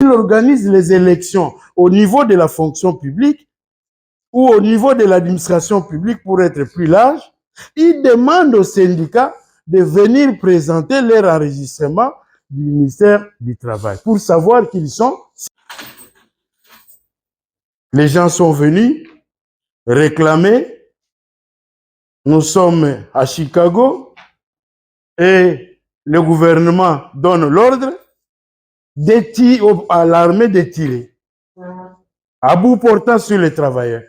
Il organise les élections au niveau de la fonction publique ou au niveau de l'administration publique pour être plus large. Il demande aux syndicats de venir présenter leur enregistrement du ministère du Travail pour savoir qu'ils sont. Les gens sont venus réclamer. Nous sommes à Chicago et le gouvernement donne l'ordre à l'armée de tirer à bout portant sur les travailleurs.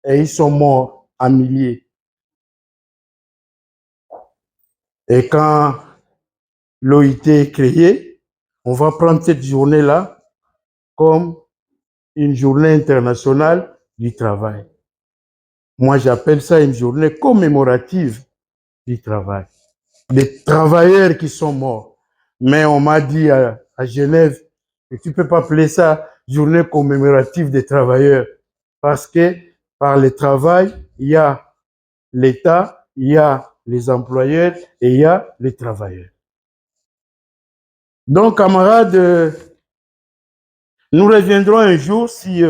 Et ils sont morts à milliers. Et quand l'OIT est créée, on va prendre cette journée-là comme une journée internationale du travail. Moi, j'appelle ça une journée commémorative du travail. Des travailleurs qui sont morts. Mais on m'a dit à Genève que tu ne peux pas appeler ça journée commémorative des travailleurs. Parce que par le travail, il y a l'État, il y a les employeurs et il y a les travailleurs. Donc, camarades, nous reviendrons un jour si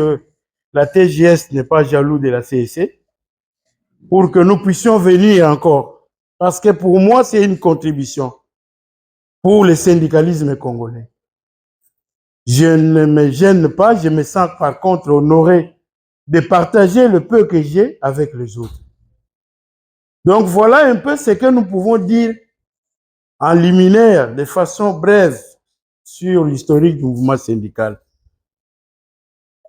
la TGS n'est pas jaloux de la CEC pour que nous puissions venir encore. Parce que pour moi, c'est une contribution pour le syndicalisme congolais. Je ne me gêne pas, je me sens par contre honoré de partager le peu que j'ai avec les autres. Donc voilà un peu ce que nous pouvons dire en liminaire, de façon brève, sur l'historique du mouvement syndical.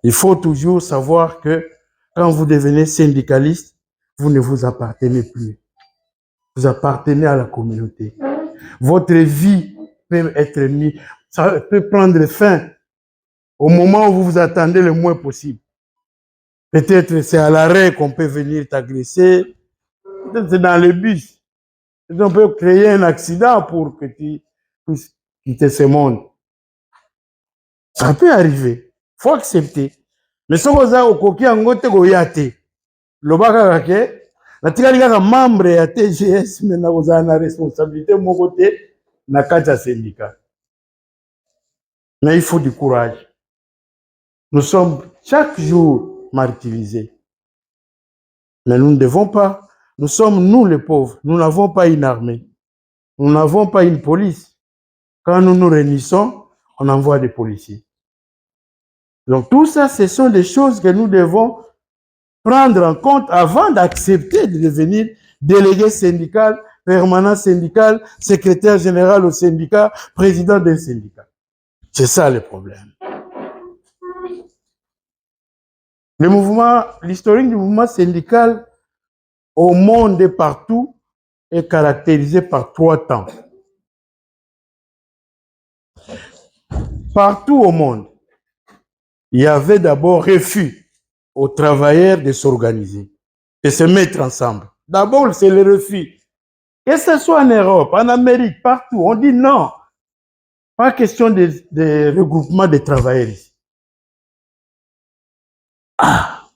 Il faut toujours savoir que quand vous devenez syndicaliste, vous ne vous appartenez plus. Vous appartenez à la communauté. Votre vie peut être mise, ça peut prendre fin au moment où vous vous attendez le moins possible. Peut-être c'est à l'arrêt qu'on peut venir t'agresser, peut-être c'est dans le bus. On peut créer un accident pour que tu puisses quitter ce monde. Ça peut arriver. Il faut accepter. Mais si vous avez coquille en gote goyate, le bagage natikali kaka membre ya TGS mais na vous avez responsabilité mon côté na kaja syndicat. Mais il faut du courage. Nous sommes chaque jour martyrisés. Mais nous ne devons pas. Nous sommes nous les pauvres. Nous n'avons pas une armée. Nous n'avons pas une police. Quand nous nous réunissons, on envoie des policiers. Donc tout ça, ce sont des choses que nous devons prendre en compte avant d'accepter de devenir délégué syndical, permanent syndical, secrétaire général au syndicat, président d'un syndicat. C'est ça le problème. Le mouvement, l'historique du mouvement syndical au monde et partout est caractérisé par 3 temps. Partout au monde, il y avait d'abord refus aux travailleurs de s'organiser, de se mettre ensemble. D'abord, c'est le refus. Que ce soit en Europe, en Amérique, partout, on dit non. Pas question de regroupement de travailleurs ici. Ah,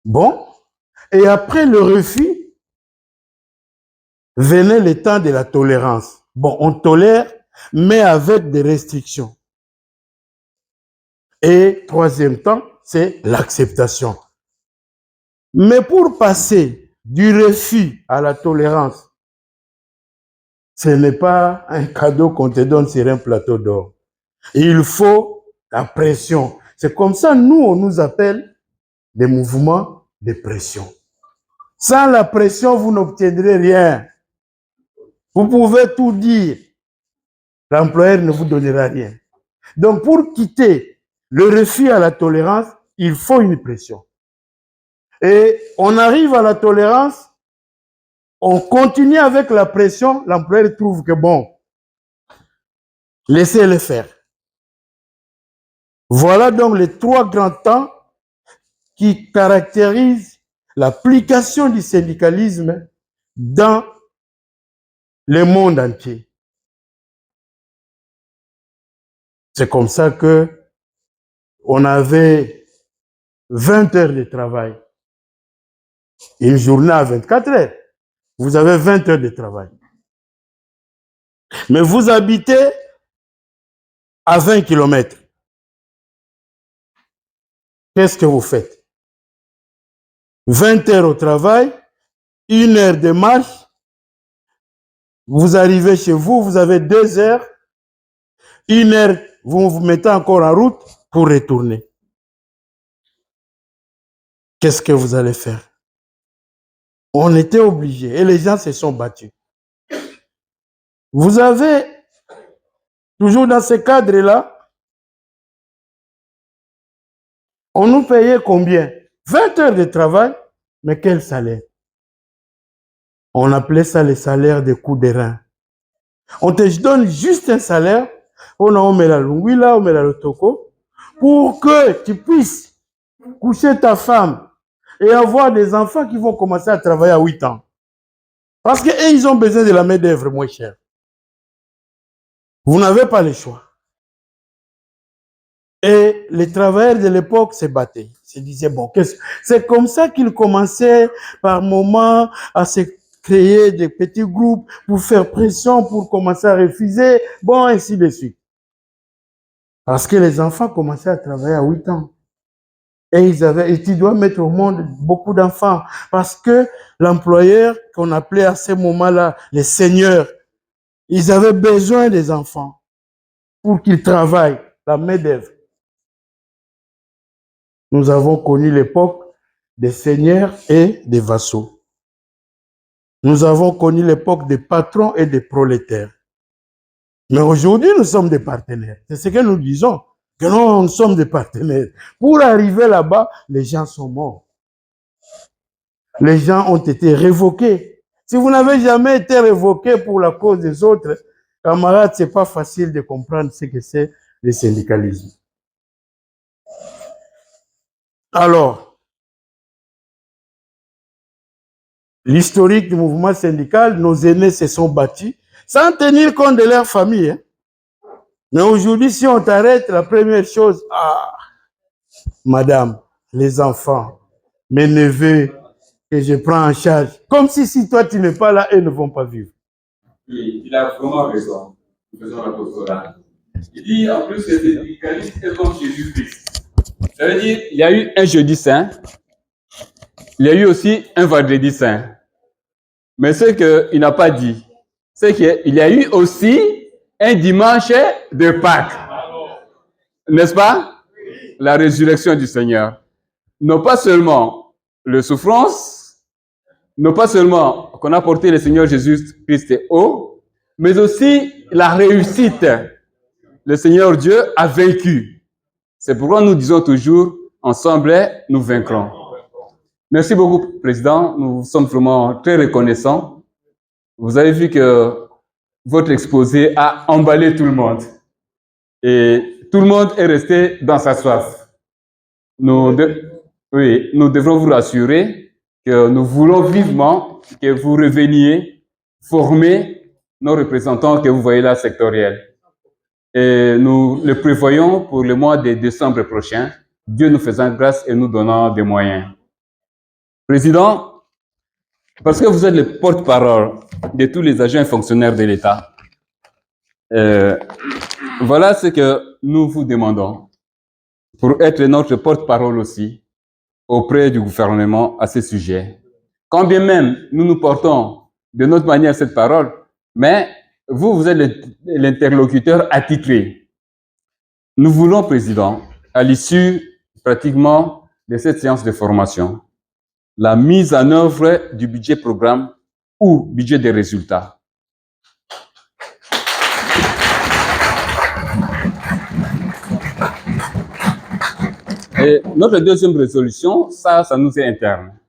bon. Et après le refus, venait le temps de la tolérance. Bon, on tolère, mais avec des restrictions. Et 3e temps, c'est l'acceptation. Mais pour passer du refus à la tolérance, ce n'est pas un cadeau qu'on te donne sur un plateau d'or. Il faut la pression. C'est comme ça, nous, on nous appelle des mouvements de pression. Sans la pression, vous n'obtiendrez rien. Vous pouvez tout dire. L'employeur ne vous donnera rien. Donc, pour quitter le refus à la tolérance, il faut une pression. Et on arrive à la tolérance, on continue avec la pression, l'employeur trouve que bon, laissez-le faire. Voilà donc les 3 grands temps qui caractérisent l'application du syndicalisme dans le monde entier. C'est comme ça que on avait 20 heures de travail. Une journée à 24 heures. Vous avez 20 heures de travail. Mais vous habitez à 20 km. qu'est-ce que vous faites? 20 heures au travail, 1 heure de marche, vous arrivez chez vous, vous avez 2 heures, 1 heure, vous vous mettez encore en route pour retourner. Qu'est-ce que vous allez faire? On était obligés et les gens se sont battus. Vous avez, toujours dans ce cadre-là, on nous payait combien? 20 heures de travail, mais quel salaire? On appelait ça le salaire des coups de rein. On te donne juste un salaire, on met la lungwila, on met la lotoko, pour que tu puisses coucher ta femme et avoir des enfants qui vont commencer à travailler à 8 ans. Parce qu'ils ont besoin de la main-d'œuvre moins chère. Vous n'avez pas le choix. Et les travailleurs de l'époque se battaient. Ils se disaient, bon, c'est comme ça qu'ils commençaient par moments à se créer des petits groupes pour faire pression, pour commencer à refuser, bon, ainsi de suite. Parce que les enfants commençaient à travailler à 8 ans. Et tu dois mettre au monde beaucoup d'enfants. Parce que l'employeur, qu'on appelait à ce moment-là les seigneurs, ils avaient besoin des enfants pour qu'ils travaillent, la main-d'œuvre. Nous avons connu l'époque des seigneurs et des vassaux. Nous avons connu l'époque des patrons et des prolétaires. Mais aujourd'hui, nous sommes des partenaires. C'est ce que nous disons, que nous sommes des partenaires. Pour arriver là-bas, les gens sont morts. Les gens ont été révoqués. Si vous n'avez jamais été révoqué pour la cause des autres, camarades, c'est pas facile de comprendre ce que c'est le syndicalisme. Alors, l'historique du mouvement syndical, nos aînés se sont battus sans tenir compte de leur famille. Hein. Mais aujourd'hui, si on t'arrête, la première chose, madame, les enfants, mes neveux, que je prends en charge. Comme si toi, tu n'es pas là, ils ne vont pas vivre. Oui, il a vraiment raison. Faisons la post-orale. Il dit, en plus, les syndicalistes, c'est comme Jésus-Christ. Ça veut dire, il y a eu un jeudi saint, il y a eu aussi un vendredi saint. Mais ce qu'il n'a pas dit, c'est qu'il y a eu aussi un dimanche de Pâques. N'est-ce pas? La résurrection du Seigneur. Non pas seulement la souffrance, non pas seulement qu'on a porté le Seigneur Jésus-Christ haut, mais aussi la réussite. Le Seigneur Dieu a vaincu. C'est pourquoi nous disons toujours, ensemble, nous vaincrons. Merci beaucoup, Président. Nous sommes vraiment très reconnaissants. Vous avez vu que votre exposé a emballé tout le monde. Et tout le monde est resté dans sa soif. Nous devrons vous rassurer que nous voulons vivement que vous reveniez former nos représentants que vous voyez là sectoriels. Et nous le prévoyons pour le mois de décembre prochain, Dieu nous faisant grâce et nous donnant des moyens. Président, parce que vous êtes le porte-parole de tous les agents et fonctionnaires de l'État, voilà ce que nous vous demandons pour être notre porte-parole aussi auprès du gouvernement à ce sujet. Quand bien même nous nous portons de notre manière cette parole, mais vous êtes l'interlocuteur attitré. Nous voulons, Président, à l'issue pratiquement de cette séance de formation, la mise en œuvre du budget programme ou budget des résultats. Et notre deuxième résolution, ça nous est interne.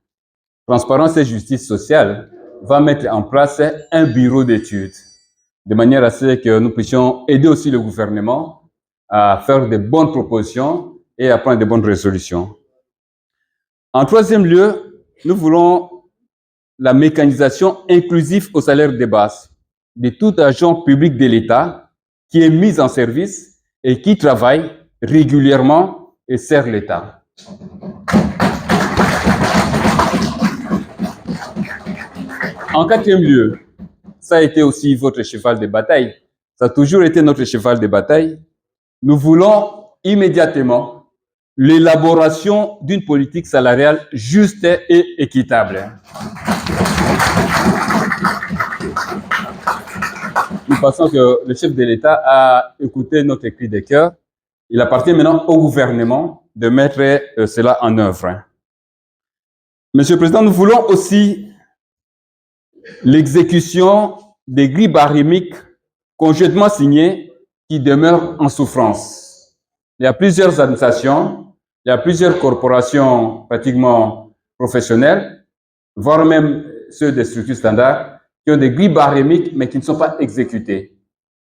Transparence et justice sociale va mettre en place un bureau d'études, de manière à ce que nous puissions aider aussi le gouvernement à faire de bonnes propositions et à prendre de bonnes résolutions. En troisième lieu, nous voulons la mécanisation inclusive au salaire de base de tout agent public de l'État qui est mis en service et qui travaille régulièrement et sert l'État. En quatrième lieu, ça a été aussi votre cheval de bataille. Ça a toujours été notre cheval de bataille. Nous voulons immédiatement l'élaboration d'une politique salariale juste et équitable. Nous pensons que le chef de l'État a écouté notre cri de cœur. Il appartient maintenant au gouvernement de mettre cela en œuvre. Monsieur le Président, nous voulons aussi l'exécution des grilles barémiques conjointement signées qui demeurent en souffrance. Il y a plusieurs administrations, il y a plusieurs corporations pratiquement professionnelles, voire même ceux des structures standards, qui ont des grilles barémiques mais qui ne sont pas exécutées.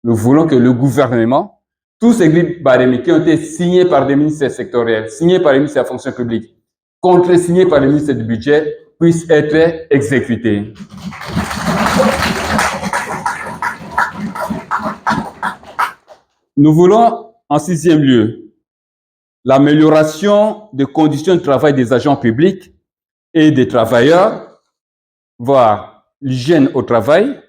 Nous voulons que le gouvernement, tous ces grilles barémiques qui ont été signées par des ministères sectoriels, signées par les ministères de la fonction publique, contre-signés par le ministère du Budget, puissent être exécutés. Nous voulons, en sixième lieu, l'amélioration des conditions de travail des agents publics et des travailleurs, voire l'hygiène au travail,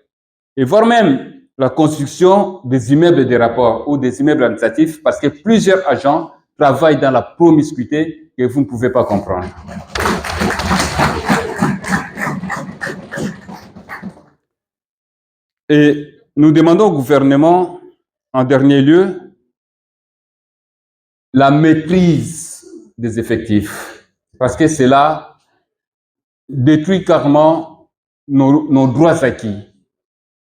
et voire même la construction des immeubles de rapport ou des immeubles administratifs, parce que plusieurs agents travaillent dans la promiscuité que vous ne pouvez pas comprendre. Et nous demandons au gouvernement, en dernier lieu, la maîtrise des effectifs, parce que cela détruit carrément nos droits acquis.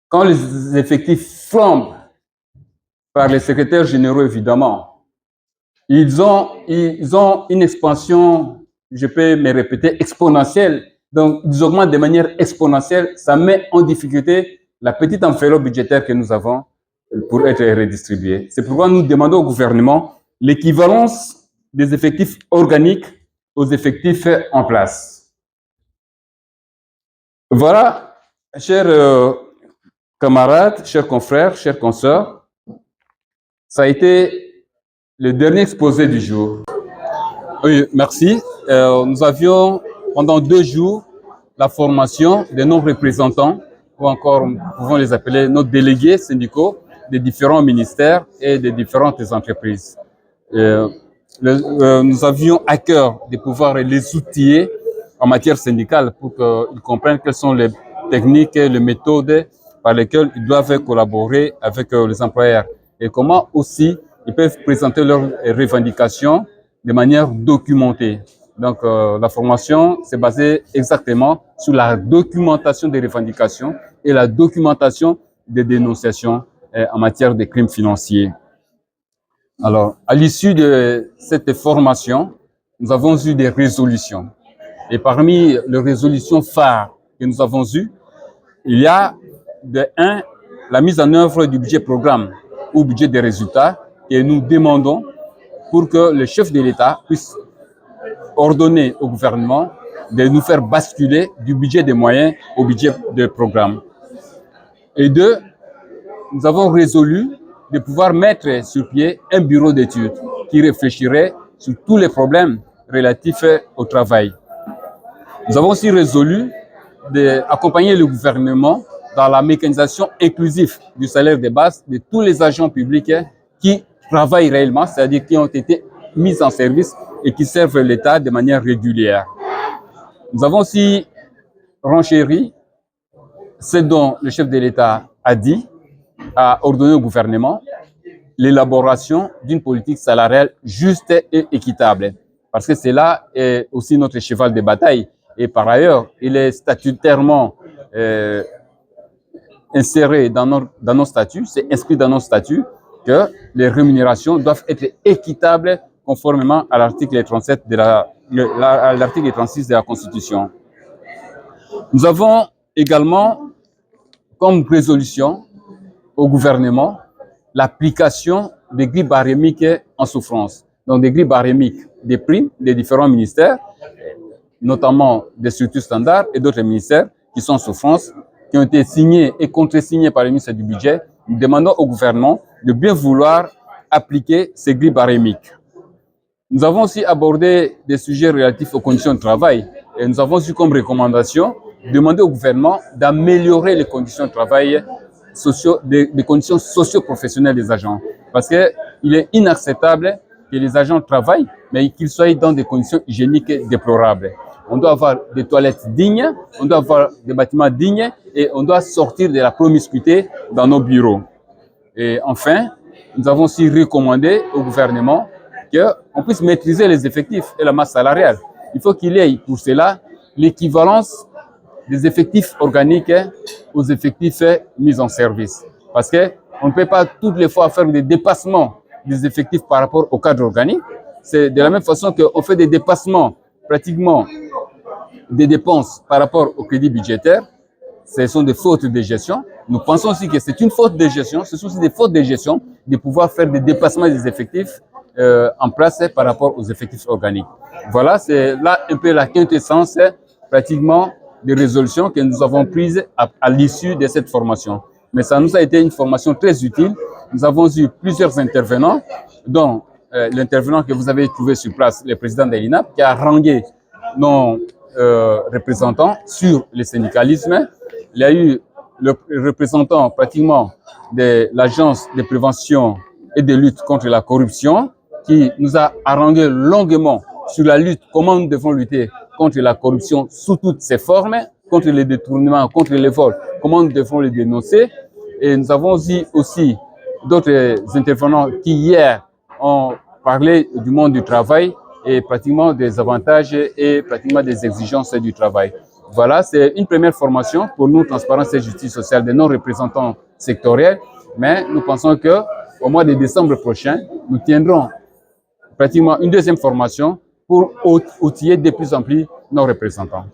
Quand les effectifs flambent par les secrétaires généraux, évidemment, ils ont une expansion, je peux me répéter, exponentielle. Donc, ils augmentent de manière exponentielle. Ça met en difficulté la petite enveloppe budgétaire que nous avons pour être redistribuée. C'est pourquoi nous demandons au gouvernement l'équivalence des effectifs organiques aux effectifs en place. Voilà, chers camarades, chers confrères, chers consoeurs, ça a été le dernier exposé du jour. Oui, merci. Nous avions pendant 2 jours la formation de nos représentants, ou encore nous pouvons les appeler nos délégués syndicaux des différents ministères et des différentes entreprises. Nous avions à cœur de pouvoir les outiller en matière syndicale pour qu'ils comprennent quelles sont les techniques et les méthodes par lesquelles ils doivent collaborer avec les employeurs et comment aussi ils peuvent présenter leurs revendications de manière documentée. Donc, la formation s'est basée exactement sur la documentation des revendications et la documentation des dénonciations en matière de crimes financiers. Alors, à l'issue de cette formation, nous avons eu des résolutions. Et parmi les résolutions phares que nous avons eues, il y a de 1, la mise en œuvre du budget programme ou budget des résultats que nous demandons pour que le chef de l'État puisse ordonner au gouvernement de nous faire basculer du budget des moyens au budget des programmes. Et 2, nous avons résolu de pouvoir mettre sur pied un bureau d'études qui réfléchirait sur tous les problèmes relatifs au travail. Nous avons aussi résolu d'accompagner le gouvernement dans la mécanisation inclusive du salaire de base de tous les agents publics qui travaillent réellement, c'est-à-dire qui ont été mis en service et qui servent l'État de manière régulière. Nous avons aussi renchéri ce dont le chef de l'État a dit, a ordonné au gouvernement l'élaboration d'une politique salariale juste et équitable. Parce que cela est aussi notre cheval de bataille. Et par ailleurs, il est statutairement inséré dans nos statuts, c'est inscrit dans nos statuts que les rémunérations doivent être équitables conformément à l'article 37 l'article 36 de la Constitution. Nous avons également comme résolution au gouvernement l'application des grilles barémiques en souffrance. Donc des grilles barémiques des primes des différents ministères, notamment des structures standards et d'autres ministères qui sont en souffrance, qui ont été signés et contre-signés par le ministère du Budget. Nous demandons au gouvernement de bien vouloir appliquer ces grilles barémiques. Nous avons aussi abordé des sujets relatifs aux conditions de travail et nous avons eu comme recommandation de demander au gouvernement d'améliorer les conditions de travail des conditions socio-professionnelles des agents. Parce qu'il est inacceptable que les agents travaillent, mais qu'ils soient dans des conditions hygiéniques déplorables. On doit avoir des toilettes dignes, on doit avoir des bâtiments dignes et on doit sortir de la promiscuité dans nos bureaux. Et enfin, nous avons aussi recommandé au gouvernement qu'on puisse maîtriser les effectifs et la masse salariale. Il faut qu'il y ait pour cela l'équivalence des effectifs organiques aux effectifs mis en service. Parce qu'on ne peut pas toutes les fois faire des dépassements des effectifs par rapport au cadre organique. C'est de la même façon qu'on fait des dépassements pratiquement des dépenses par rapport au crédit budgétaire. Ce sont des fautes de gestion. Nous pensons aussi que c'est une faute de gestion. Ce sont aussi des fautes de gestion de pouvoir faire des dépassements des effectifs en place par rapport aux effectifs organiques. Voilà, c'est là un peu la quintessence pratiquement des résolutions que nous avons prises à l'issue de cette formation. Mais ça nous a été une formation très utile. Nous avons eu plusieurs intervenants, dont l'intervenant que vous avez trouvé sur place, le président de l'INAP, qui a rangé nos représentants sur le syndicalisme. Il y a eu le représentant pratiquement de l'Agence de prévention et de lutte contre la corruption qui nous a harangué longuement sur la lutte, comment nous devons lutter contre la corruption sous toutes ses formes, contre les détournements, contre les vols, comment nous devons les dénoncer. Et nous avons eu aussi d'autres intervenants qui hier ont parlé du monde du travail et pratiquement des avantages et pratiquement des exigences du travail. Voilà, c'est une première formation pour nous, Transparence et Justice sociale, de nos représentants sectoriels, mais nous pensons qu'au mois de décembre prochain, nous tiendrons pratiquement une deuxième formation pour outiller de plus en plus nos représentants.